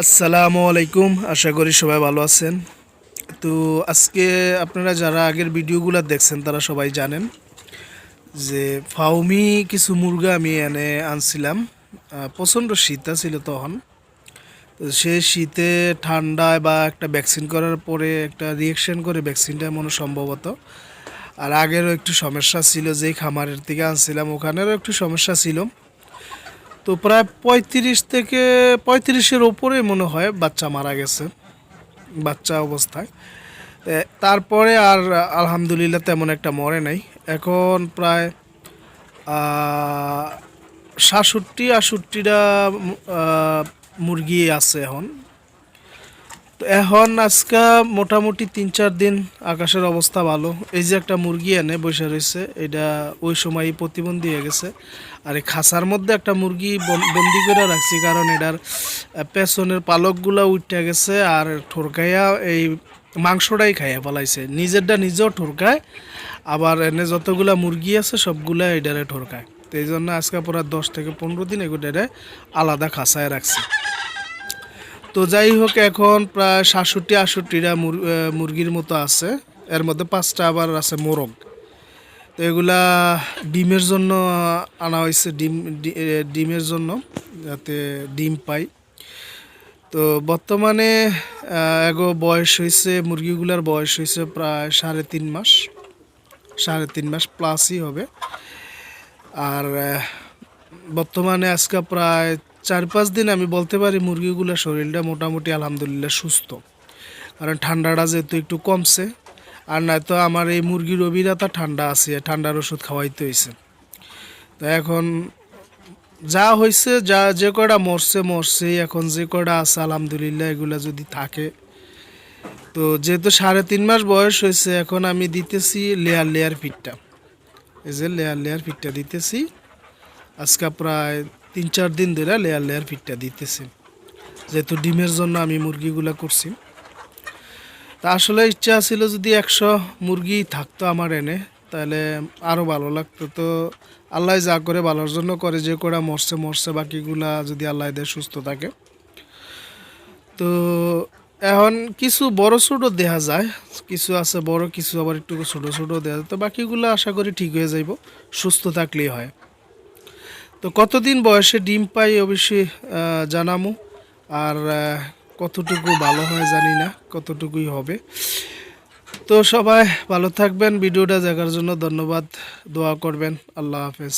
আসসালামু আলাইকুম, আশা করি সবাই ভালো আছেন। তো আজকে আপনারা যারা আগের ভিডিওগুলো দেখছেন তারা সবাই জানেন যে ফাউমি কিছু মুরগা আমি এনে আনছিলাম। প্রচণ্ড শীত ছিল তখন। তো সেই শীতে ঠান্ডায় বা একটা ভ্যাকসিন করার পরে একটা রিয়েকশন করে ভ্যাকসিনটা মনে সম্ভবত। আর আগেরও একটু সমস্যা ছিল, যেই খামারের থেকে আনছিলাম ওখানেরও একটু সমস্যা ছিল। তো প্রায় 35 থেকে 35-এর ওপরে মনে হয় বাচ্চা মারা গেছে, বাচ্চা অবস্থায়। তারপরে আর আলহামদুলিল্লাহ তেমন একটা মরে নাই। এখন প্রায় 67-68টা মুরগি আছে এখন। তো এখন আজকে মোটামুটি 3-4 দিন আকাশের অবস্থা ভালো। এই যে একটা মুরগি এনে বসে রয়েছে, এটা ওই সময়ই প্রতিবন্ধী হয়ে গেছে। আর এই খাঁচার মধ্যে একটা মুরগি বন্দি করে রাখছি, কারণ এটার পেছনের পালকগুলো উঠে গেছে আর ঠোরকাইয়া এই মাংসটাই খাইয়া ফেলাইছে। নিজেরটা নিজেও ঠোরকায়, আবার এনে যতগুলা মুরগি আছে সবগুলা এটারে ঠোরকায়। তো এই জন্য আজকে পুরো 10 থেকে 15 দিন এগুলোরে আলাদা খাঁচায় রাখছি। তো যাই হোক, এখন প্রায় 67-68টা মুরগির মতো আছে। এর মধ্যে 5টা আবার আছে মোরগ। তো এগুলা ডিমের জন্য আনা হয়েছে, ডিমের জন্য, যাতে ডিম পাই। তো বর্তমানে এগো বয়স হয়েছে, মুরগিগুলার বয়স হয়েছে প্রায় 3.5 মাস, 3.5 মাস প্লাসই হবে। আর বর্তমানে আজকে প্রায় 4-5 দিন আমি বলতে পারি মুরগিগুলোর শরীরটা মোটামুটি আলহামদুলিল্লাহ সুস্থ, কারণ ঠান্ডাটা যেহেতু একটু কমছে। আর নয়তো আমার এই মুরগির অভিরাতা ঠান্ডা আছে, ঠান্ডার ওষুধ খাওয়াইতে হয়েছে। তো এখন যা হয়েছে, যে কটা মরছে, এখন যে কটা আছে আলহামদুলিল্লাহ এগুলা যদি থাকে। তো যেহেতু 3.5 মাস বয়স হয়েছে, এখন আমি দিতেছি লেয়ার ফিডটা। এই যে লেয়ার ফিডটা দিতেছি আজকে প্রায় 3-4 দিন ধরে লেয়ার ফিডটা দিতেছি, যেহেতু ডিমের জন্য আমি মুরগিগুলা করছি। তা আসলে ইচ্ছা ছিল যদি 100 মুরগি থাকতো আমার এনে, তাহলে আরও ভালো লাগতো। তো আল্লাহ যা করে ভালোর জন্য করে, যে কটা মরছে, বাকিগুলা যদি আল্লাহ দেয় সুস্থ থাকে। তো এখন কিছু বড় ছোট দেখা যায়, কিছু আছে বড়, কিছু আবার একটু ছোট দেখা যায়। তো বাকিগুলো আশা করি ঠিক হয়ে যাইব, সুস্থ থাকলেই হয়। তো কতদিন বয়সে ডিম পাই অবশ্যই জানামু। আর কতটুকু ভালো হয় জানি না, কতটুকুই হবে। তো সবাই ভালো থাকবেন, ভিডিওটা দেখার জন্য ধন্যবাদ, দোয়া করবেন। আল্লাহ হাফেজ।